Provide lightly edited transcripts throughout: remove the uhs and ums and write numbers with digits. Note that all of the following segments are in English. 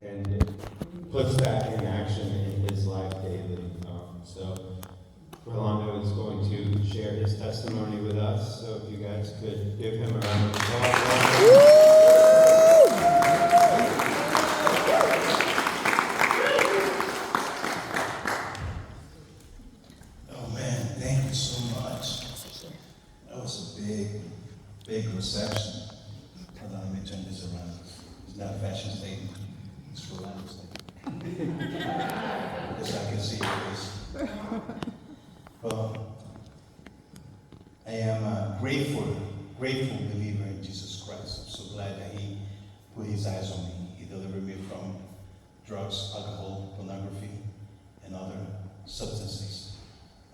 and it puts that in action in his life daily. So Rolando is going to share his testimony with us. So if you guys could give him a round of applause. Oh man, thank you so much. That was a big reception. Hold on, let me turn this around. It's not a fashion statement. It's for Rolando's statement. Because I can see your face. Well, I am a grateful believer in Jesus Christ. I'm so glad that He put His eyes on me. He delivered me from drugs, alcohol, pornography, and other substances.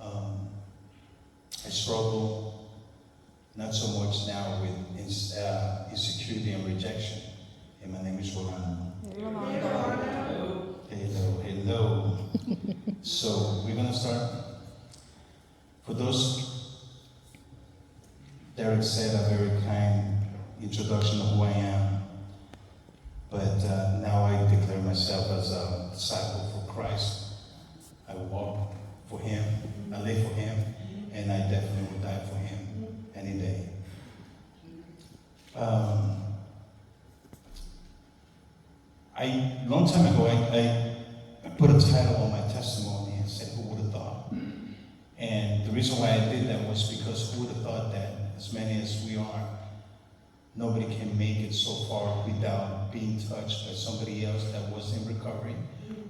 I struggle not so much now with insecurity and rejection. And my name is Rolando. Hello. So we're gonna start. For those, Derek said a very kind introduction of who I am. But now I declare myself as a disciple for Christ. I walk for Him, I live for Him, and I definitely will die for Him any day. Long time ago, I put a title on my testimony and said, "Who would have thought?" And the reason why I did that was because who would have thought that as many as we are, nobody can make it so far without being touched by somebody else that was in recovery,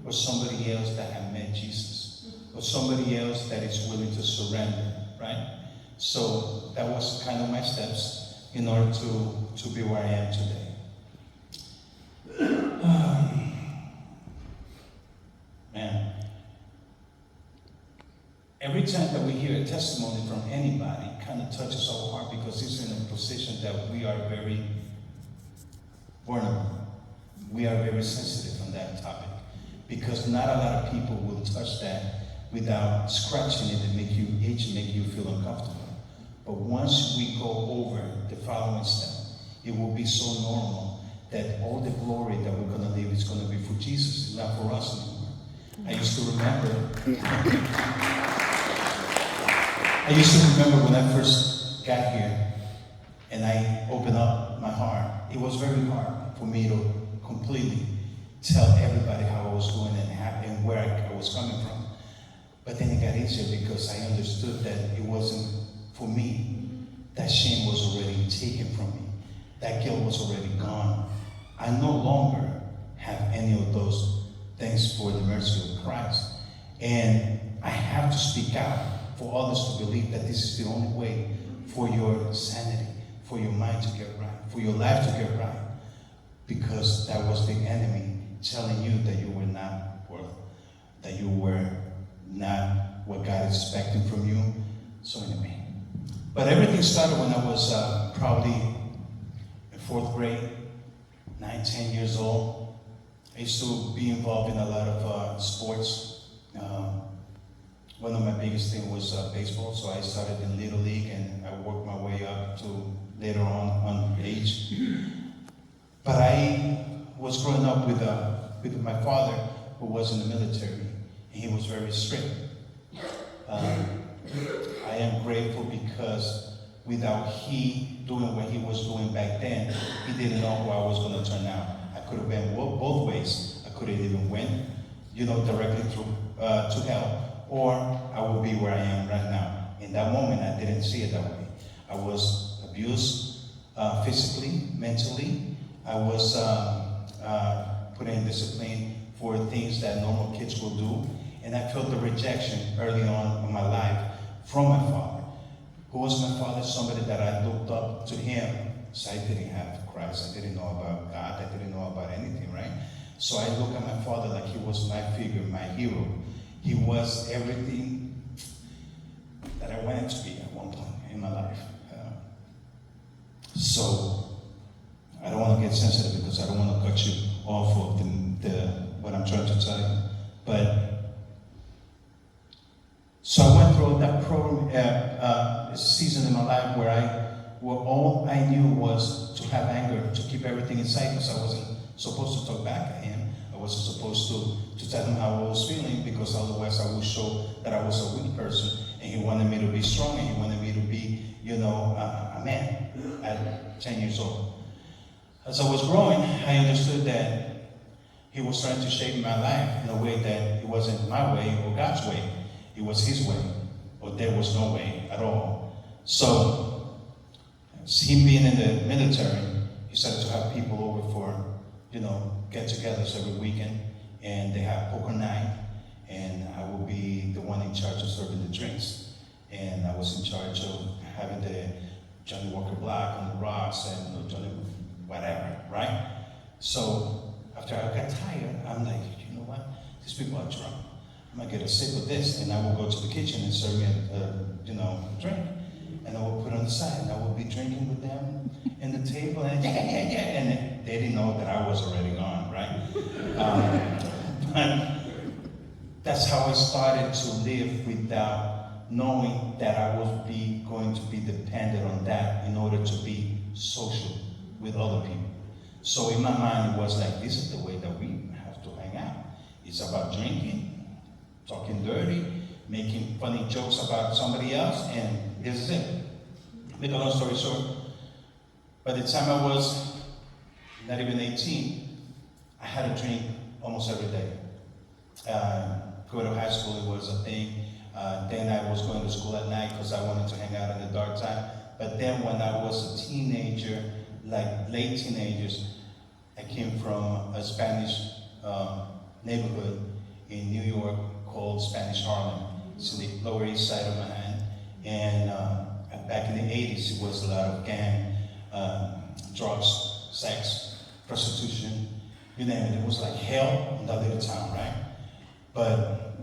or somebody else that had met Jesus, or somebody else that is willing to surrender, right? So that was kind of my steps in order to be where I am today. Man, every time that we hear a testimony from anybody, it kind of touches our heart because it's in a position that we are very vulnerable. We are very sensitive on that topic because not a lot of people will touch that without scratching it and make you itch and make you feel uncomfortable. But once we go over the following step, it will be so normal that all the glory that we're going to live is going to be for Jesus, not for us anymore. I used to remember when I first got here and I opened up my heart. It was very hard for me to completely tell everybody how I was doing and where I was coming from. But then it got easier because I understood that it wasn't for me. That shame was already taken from me. That guilt was already gone. I no longer have any of those, thanks for the mercy of Christ. And I have to speak out for others to believe that this is the only way for your sanity, for your mind to get right, for your life to get right. Because that was the enemy telling you that you were not worth, that you were not what God is expecting from you. So anyway. But everything started when I was probably in 4th grade, 9, 10 years old. I used to be involved in a lot of sports. One of my biggest things was baseball, so I started in Little League and I worked my way up to later on age. But I was growing up with my father, who was in the military, and he was very strict. I am grateful because without he doing what he was doing back then, he didn't know who I was going to turn out. I could have been both ways. I could have even went, directly to hell, or I would be where I am right now. In that moment, I didn't see it that way. I was abused physically, mentally. I was put in discipline for things that normal kids will do. And I felt the rejection early on in my life from my father. Who was my father? Somebody that I looked up to him. So I didn't have Christ. I didn't know about God. I didn't know about anything, right? So I looked at my father like he was my figure, my hero. He was everything that I wanted to be at one point in my life. So I don't want to get sensitive because I don't want to cut you off of what I'm trying to tell you. But so I went through that program, season in my life where all I knew was to have anger, to keep everything inside because I wasn't supposed to talk back at him. I wasn't supposed to tell him how I was feeling, because otherwise I would show that I was a weak person, and he wanted me to be strong, and he wanted me to be, a man at 10 years old. As I was growing, I understood that he was trying to shape my life in a way that it wasn't my way or God's way. It was his way, or there was no way at all. So, him being in the military, he started to have people over for, get-togethers every weekend, and they have poker night, and I would be the one in charge of serving the drinks. And I was in charge of having the Johnny Walker Black on the rocks and Johnny whatever, right? So after I got tired, I'm like, you know what? These people are drunk. I'm gonna get a sip of this, and I will go to the kitchen and serve me a drink. And I will put it on the side, and I will be drinking with them in the table, and and they didn't know that I was already gone, right? But that's how I started to live without knowing that I was going to be dependent on that in order to be social with other people. So in my mind, it was like, this is the way that we have to hang out. It's about drinking, talking dirty, making funny jokes about somebody else, and this is it. Make a long story short, by the time I was not even 18, I had a drink almost every day. Going to high school, it was a thing. Then I was going to school at night because I wanted to hang out in the dark time. But then when I was a teenager, like late teenagers, I came from a Spanish neighborhood in New York called Spanish Harlem. It's in the Lower East Side of Manhattan. And back in the 80s, it was a lot of gang, drugs, sex, prostitution, you name it. It was like hell in that little town, right? But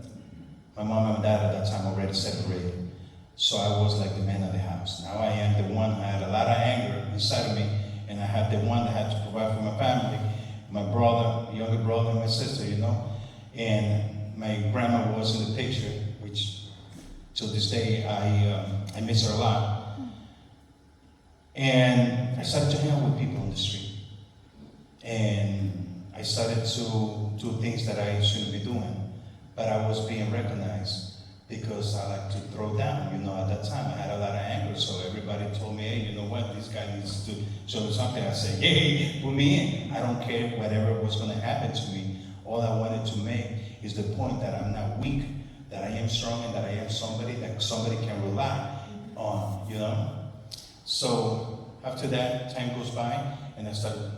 my mom and dad at that time already separated. So I was like the man of the house. Now I am the one. I had a lot of anger inside of me, and I had the one that had to provide for my family, my brother, younger brother, and my sister, And my grandma was in the picture, which till this day I miss her a lot. And I started to hang out with people on the street. And I started to do things that I shouldn't be doing. But I was being recognized because I like to throw down. At that time I had a lot of anger, so everybody told me, hey, you know what, this guy needs to show something. I said, hey, put me in. I don't care whatever was going to happen to me. All I wanted to make is the point that I'm not weak, that I am strong, and that I am somebody that somebody can rely on, So after that, time goes by, and I started,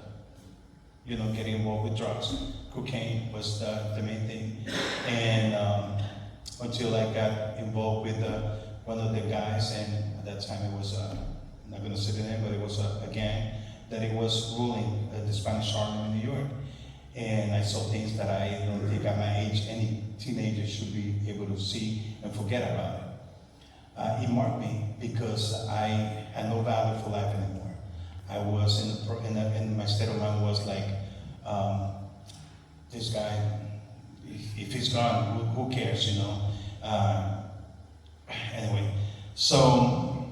getting involved with drugs. Cocaine was the main thing. And until I got involved with one of the guys, and at that time it was, I'm not going to say the name, but it was a gang that it was ruling the Spanish Harlem in New York. And I saw things that I don't think at my age any teenager should be able to see and forget about it. It marked me because I had no value for life anymore. I was in my state of mind was like, this guy, if he's gone, who cares, Anyway, so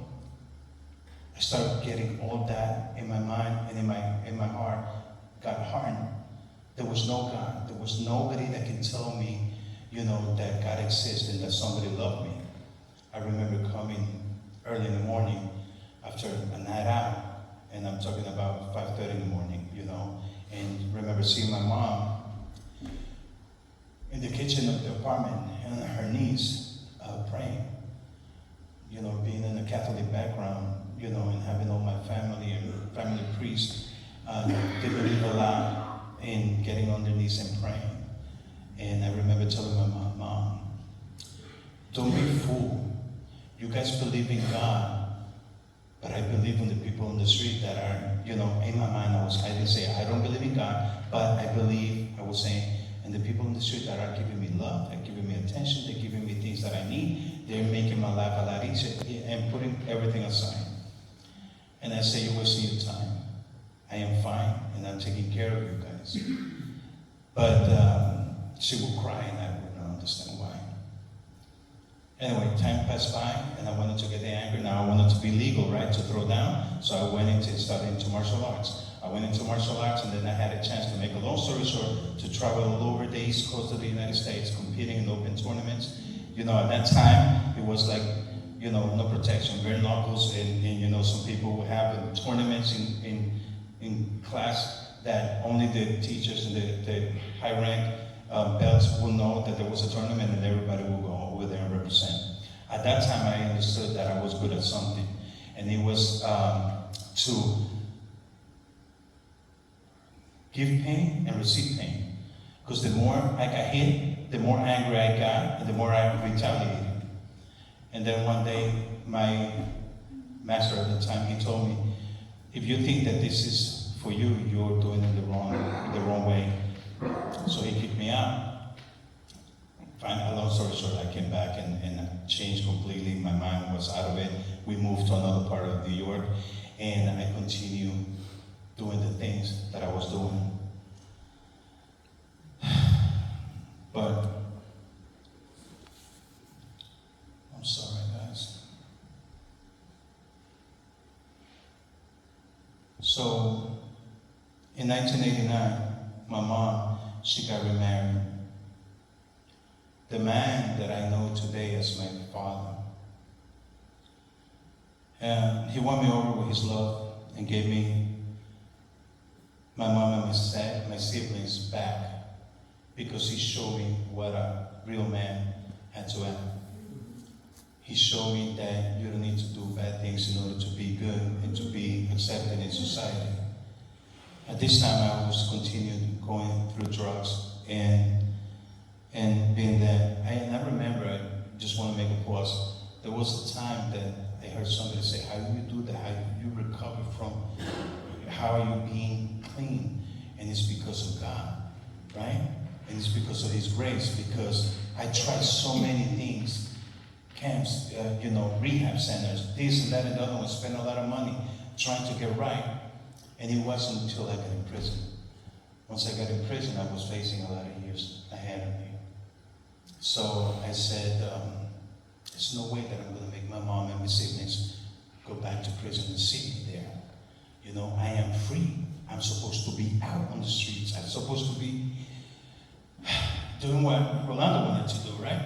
I started getting all that in my mind and in my heart got hardened. There was no God. There was nobody that can tell me, that God exists and that somebody loved me. I remember coming early in the morning after a night out, and I'm talking about 5:30 in the morning, and remember seeing my mom in the kitchen of the apartment and on her knees praying. Being in a Catholic background, and having all my family and family priests, they believe a lot in getting on their knees and praying. And I remember telling my mom, don't be fooled. You guys believe in God, but I believe in the people on the street that are, in my mind, I didn't say I don't believe in God, but I was saying, and the people on the street that are giving me love, they're giving me attention, they're giving me things that I need, they're making my life a lot easier and putting everything aside. And I say, you're wasting your time. I am fine, and I'm taking care of you guys. But she would cry, and I would not understand why. Anyway, time passed by, and I wanted to get angry. Now I wanted to be legal, right, to throw down. So I went into started into martial arts. I went into martial arts, and then I had a chance to make a long story short, to travel all over the East Coast of the United States, competing in open tournaments. You know, at that time, it was like, you know, no protection, bare knuckles, and you know, some people would have tournaments in class that only the teachers and the high rank belts will know that there was a tournament, and everybody will go over there and represent. At that time, I understood that I was good at something, and it was to give pain and receive pain. Because the more I got hit, the more angry I got, and the more I retaliated. And then one day, my master at the time, he told me, if you think that this is for you, you're doing it the wrong way. So he kicked me out. Fine, long story short, I came back and I changed completely. My mind was out of it. We moved to another part of New York, and I continued doing the things that I was doing. But I'm sorry, guys. So in 1989, my mom, she got remarried. The man that I know today as my father, and he won me over with his love and gave me my mom and my siblings back, because he showed me what a real man had to have. He showed me that you don't need to do bad things in order to be good and to be accepted in society. At this time, I was continuing going through drugs and being there. And I remember, I just want to make a pause. There was a time that I heard somebody say, how do you do that? How do you recover from, how are you being clean? And it's because of God, right? And it's because of His grace, because I tried so many things, camps, rehab centers, this and that and the other one, spent a lot of money trying to get right. And it wasn't until I got in prison. Once I got in prison, I was facing a lot of years ahead of me. So I said, there's no way that I'm going to make my mom and my siblings go back to prison and see me there. You know, I am free. I'm supposed to be out on the streets. I'm supposed to be doing what Rolando wanted to do, right?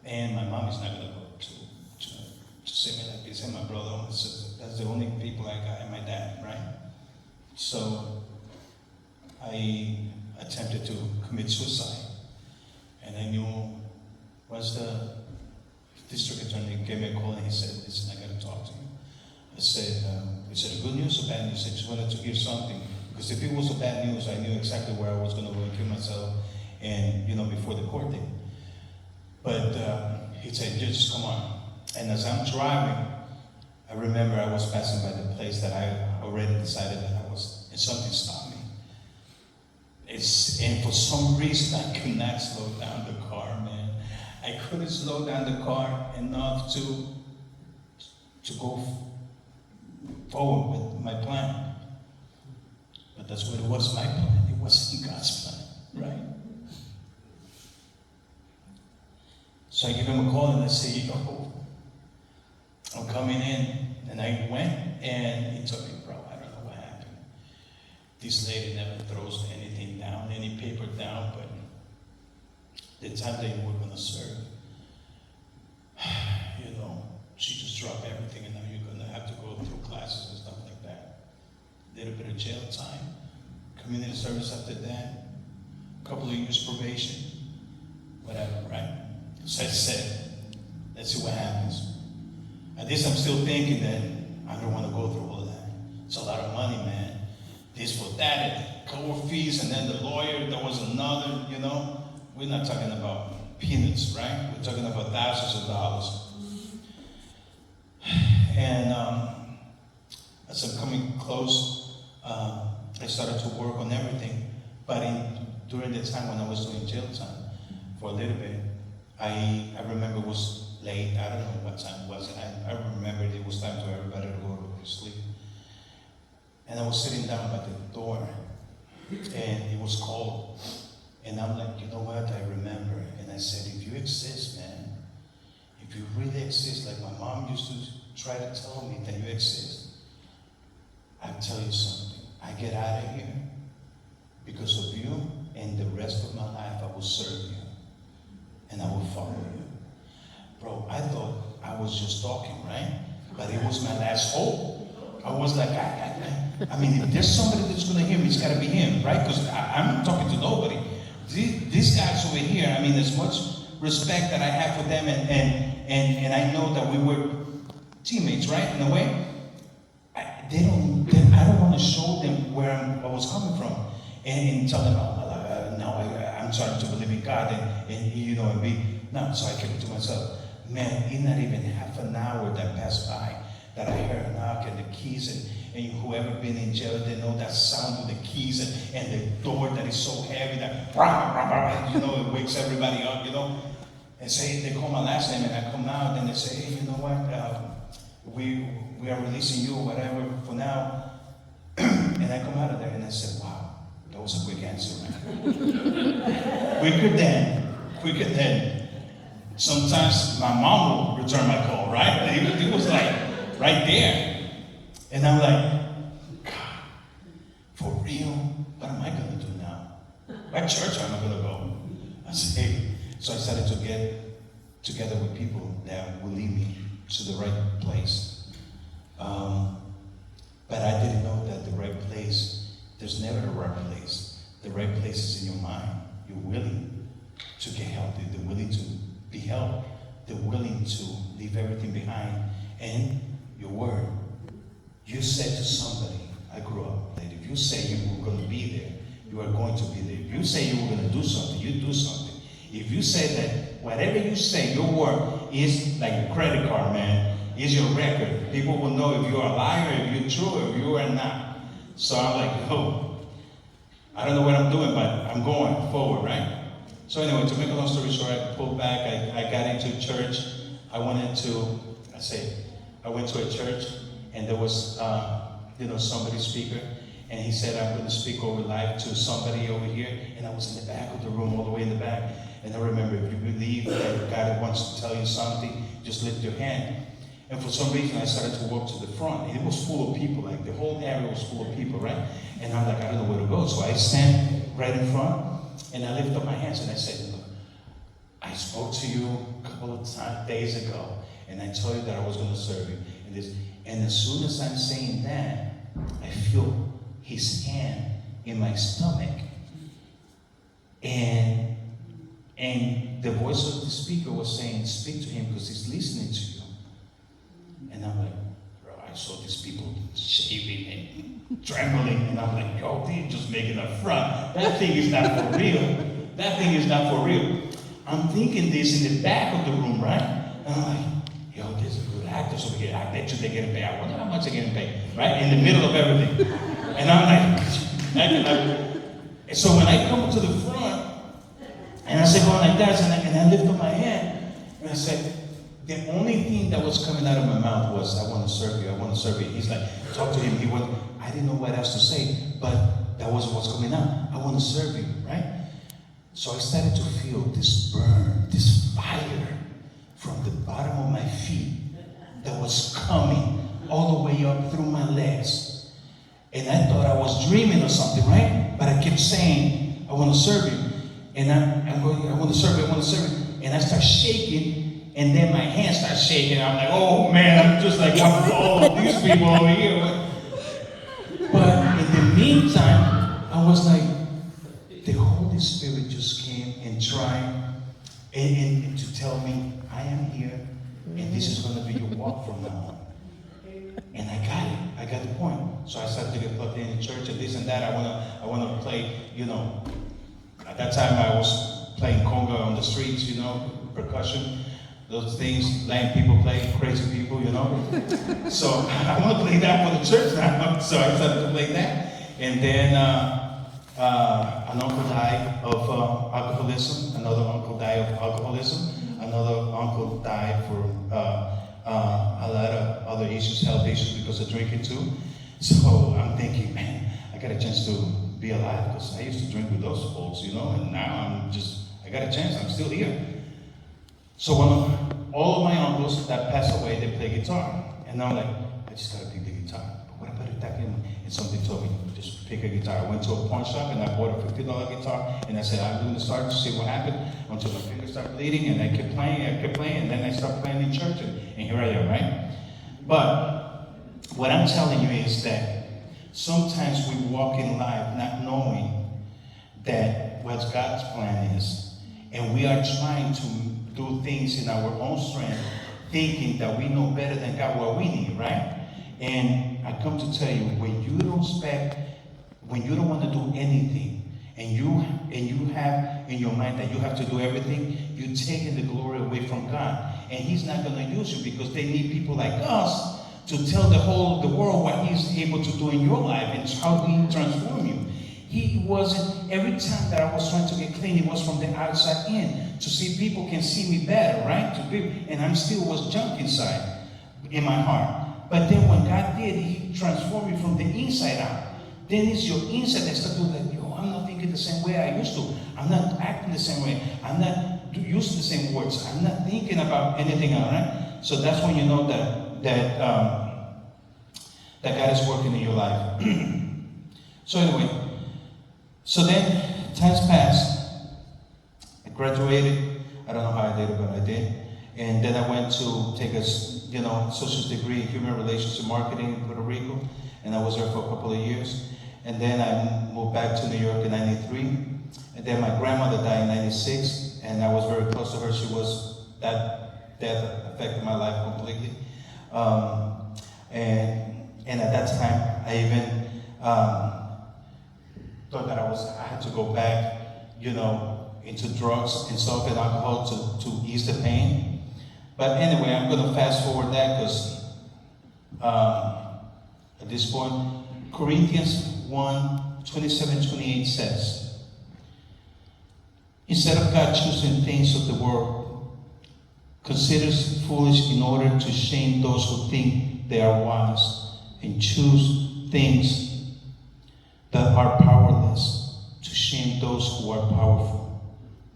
And my mom is not going to go to see me like this, and my brother and my sister. That's the only people I got, and my dad, right? So I attempted to commit suicide. And I knew once the district attorney gave me a call and he said, listen, I got to talk to you. I said, is it good news or bad news? I just wanted to hear something. Because if it was a bad news, I knew exactly where I was going to go and kill myself, and, before the court date. But he said, just come on. And as I'm driving, I remember I was passing by the place that I already decided that I was, and something stopped me. And for some reason, I could not slow down the car, man. I couldn't slow down the car enough to go forward with my plan. But that's what it was, my plan. It wasn't God's plan, right? So I give him a call and I say, I'm coming in. And I went, and he told me, bro, I don't know what happened. This lady never throws anything down, any paper down, but the time that you were going to serve, she just dropped everything, and now you're going to have to go through classes and stuff like that. A little bit of jail time, community service after that, a couple of years probation, whatever, right? So I said, let's see what happens. At least I'm still thinking that I don't want to go through all of that. It's a lot of money, man. This for that, and court fees, and then the lawyer, there was another, We're not talking about peanuts, right? We're talking about thousands of dollars. And as I'm coming close, I started to work on everything. But during the time when I was doing jail time, for a little bit, I remember it was late. I don't know what time it was. I remember it was time for everybody to go to sleep. And I was sitting down by the door, and it was cold. And I'm like, you know what? I remember. And I said, if you exist, man, if you really exist, like my mom used to try to tell me that you exist, I'll tell you something. I get out of here because of you, and the rest of my life I will serve you and I will follow you. Bro, I thought I was just talking, right? But it was my last hope. I was like, I mean, if there's somebody that's going to hear me, it's got to be him, right? Because I'm talking to nobody. These guys over here, I mean, as much respect that I have for them, and I know that we were teammates, right? In a way, I don't want to show them where I was coming from, and tell them, I'm starting to believe in God, and you know, no. So I kept it to myself. Man, it's not even half an hour that passed by that I heard a knock and the keys, and whoever been in jail, they know that sound of the keys and the door that is so heavy that, you know, it wakes everybody up, you know. And say, they call my last name, and I come out, and they say, hey, you know what, we are releasing you, whatever, for now. And I come out of there, and I said, wow, that was a quick answer, man. Quicker than. Sometimes my mom will return my call, right? It was like right there. And I'm like, God, for real? What am I going to do now? What church am I going to go? I said, hey. So I started to get together with people that will lead me to the right place. But I didn't know that the right place, there's never a right place. The right place is in your mind. You're willing to get help. They're willing to be helped. They're willing to leave everything behind. And your word. You said to somebody, I grew up, that if you say you were going to be there, you are going to be there. If you say you were going to do something, you do something. If you say that whatever you say, your word is like a credit card, man, is your record. People will know if you're a liar, if you're true, if you are not. So I'm like, oh, I don't know what I'm doing, but I'm going forward, right? So anyway, to make a long story short, I pulled back. I got into church. I went to a church, and there was, somebody speaker, and he said, I'm going to speak over life to somebody over here, and I was in the back of the room, all the way in the back, and I remember, if you believe that God wants to tell you something, just lift your hand. And for some reason, I started to walk to the front, and it was full of people, like the whole area was full of people, right? And I'm like, I don't know where to go, so I stand right in front, and I lift up my hands, and I said, look, I spoke to you a couple of days ago, and I told you that I was going to serve you. And as soon as I'm saying that, I feel his hand in my stomach. And the voice of the speaker was saying, speak to him because he's listening to you. And I'm like, bro, I saw these people shaking and trembling, and I'm like, yo, they're just making a front. That thing is not for real. That thing is not for real. I'm thinking this in the back of the room, right? And I'm like, yo, there's a good actors over here. I bet you they're getting paid. I wonder how much they're getting paid, right? In the middle of everything. And I'm like, so when I come to the front, and I said, going like that, and I lift up my hand, and I said, the only thing that was coming out of my mouth was, I want to serve you, I want to serve you. He's like, talk to him. I didn't know what else to say, but that was what's coming out. I want to serve you, right? So I started to feel this burn, this fire from the bottom of my feet that was coming all the way up through my legs. And I thought I was dreaming or something, right? But I kept saying, I want to serve you. And I'm going, I want to serve you, I want to serve you. And I start shaking, and then my hands start shaking. I'm like, oh man, I'm just like, all of these people over here. But in the meantime, I was like, the Holy Spirit just came and tried and to tell me, I am here, and this is going to be your walk from now on. And I got it. I got the point. So I started to get plugged in church and this and that. I want to play, at that time I was playing conga on the streets, percussion, those things, letting people play, crazy people, So I want to play that for the church now. So I started to play that. And then an uncle died of alcoholism. Another uncle died of alcoholism. Another uncle died for a lot of other issues, health issues, because of drinking too. So I'm thinking, man, I got a chance to be alive, because I used to drink with those folks, and now I got a chance, I'm still here. So when all of my uncles that passed away, they play guitar. And I'm like, I just gotta pick the guitar. But what about it? And somebody told me, just pick a guitar. I went to a pawn shop and I bought a $50 guitar. And I said, I'm going to start to see what happened until my fingers started bleeding. And I kept playing, and then I started playing in church. And here I am, right? But what I'm telling you is that sometimes we walk in life not knowing that what God's plan is. And we are trying to do things in our own strength, thinking that we know better than God what we need, right? And I come to tell you, when you don't want to do anything, and you have in your mind that you have to do everything, you're taking the glory away from God. And He's not going to use you because they need people like us to tell the world what He's able to do in your life and how He transform you. He wasn't, every time that I was trying to get clean, it was from the outside in. To see people can see me better, right? And I'm still was junk inside, in my heart. But then when God did, He transformed me from the inside out. Then it's your inside that starts to like, yo, I'm not thinking the same way I used to. I'm not acting the same way. I'm not using the same words. I'm not thinking about anything else, right? So that's when you know that God is working in your life. So anyway, so then times passed. I graduated. I don't know how I did it, but I did. And then I went to take a associate's degree in human relations and marketing in Puerto Rico. And I was there for a couple of years. And then I moved back to New York in 93. And then my grandmother died in 96. And I was very close to her. That death affected my life completely. And at that time, I even thought that I had to go back, into drugs and stuff and alcohol to ease the pain. But anyway, I'm going to fast forward that because at this point, Corinthians 1:27-28 says, instead of God choosing things of the world, considers foolish in order to shame those who think they are wise, and choose things that are powerless to shame those who are powerful.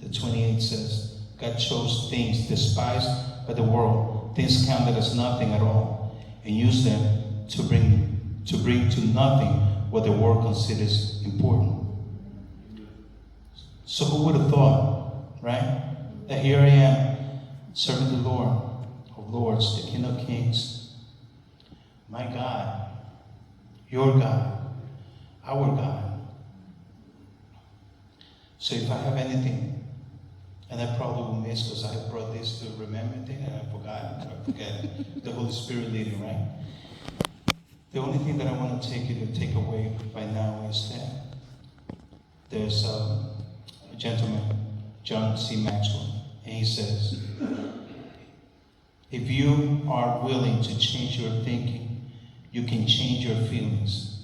The 28 says, God chose things despised by the world, things counted as nothing at all, and used them to bring to nothing what the world considers important. So who would have thought, right? That here I am, serving the Lord of Lords, the King of Kings, my God, your God, our God. So if I have anything, and I probably will miss because I brought this to remember thing and I forget the Holy Spirit leading, right? The only thing that I want to take away by now is that there's a gentleman, John C. Maxwell, and he says, if you are willing to change your thinking, you can change your feelings.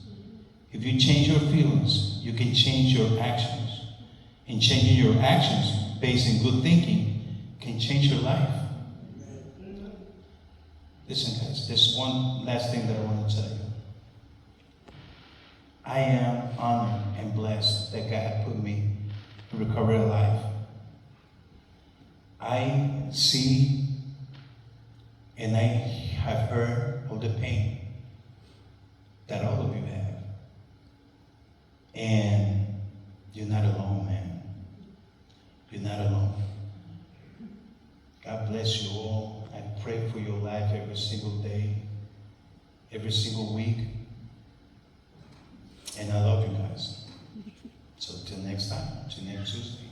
If you change your feelings, you can change your actions. And changing your actions based in good thinking can change your life. Listen, guys, there's one last thing that I want to tell you. I am honored and blessed that God put me in recovery life. I see and I have heard of the pain that all of you have. And you're not alone, man. You're not alone. God bless you all. I pray for your life every single day, every single week. And I love you guys. So till next time, till next Tuesday.